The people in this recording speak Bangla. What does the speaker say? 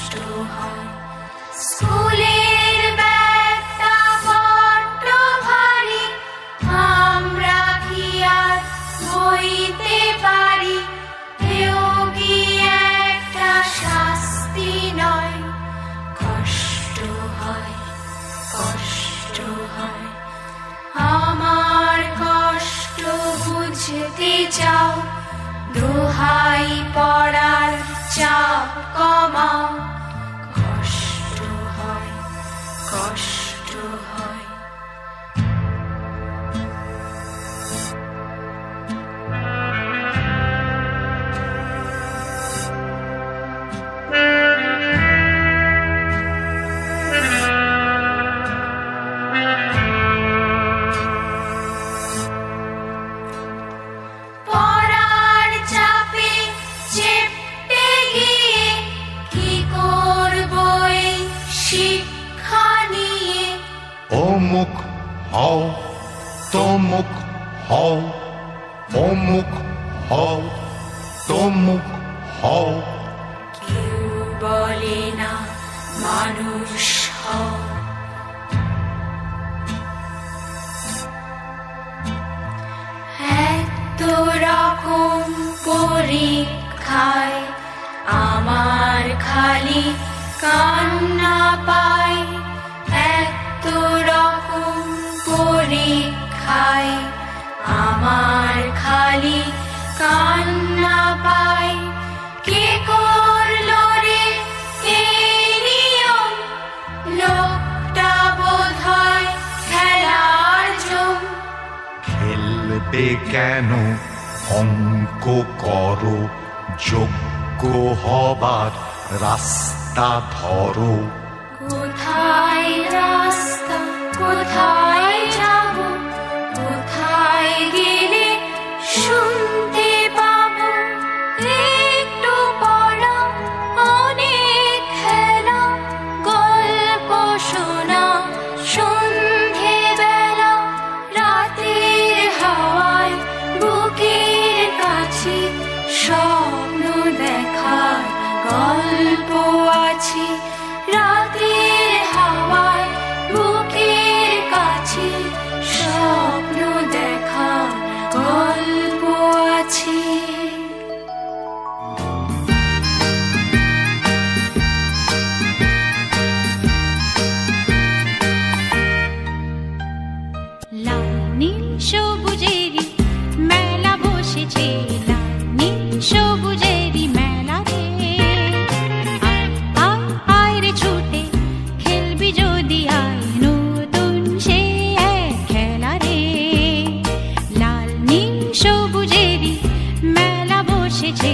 কষ্ট হয়। স্কুলের ব্যাগটা বড্ড ভারী, আমরা কি আর বইতে পারি? এও কি একটা শাস্তি নয়? কষ্ট হয়, কষ্ট হয়। আমার কষ্ট বুঝতে চাও, দোহাই পড়ার চাপ কমাও। কষ্ট হয়, কষ্ট হয়। পড়ার চাপে চেপে গিয়ে কি করব এই শিক্ষা নিয়ে? অমুক হও, তমুক হও, অমুক হও, তমুক হও। কেউ বলে না মানুষ হও। এত রকম পরীক্ষায় আমার খালি কান্না পায়। এত রকম পরীক্ষায় আমার খালি কান্না পায়। কে করলো রে এই নিয়ম? লোকটা বোধহয় খেলার জম। খেলবে কেন? অঙ্ক করো, যোগ্য হবার রাস্তা ধরো। কোথায় রাস্তা, কোথায় যাব, কোথায় গেলে শুনতে পাবো? একটু পড়া, অনেক খেলা, গল্প শোনা সন্ধেবেলা। রাতের হাওয়ায় বুকের কাছে স্বপ্ন দেখার গল্প আছে। রাতের হাওয়ায় বুকের কাছে স্বপ্ন দেখার গল্প আছে। লাল নীল সবুজেরই মেলা বসেছে, লাল নীল সবুজেরই মেলা রে। আয় আয় আয় রে ছুটে খেলবি যদি, আয় নতুন সে এক খেলা রে। লাল নীল সবুজেরই মেলা বসেছে।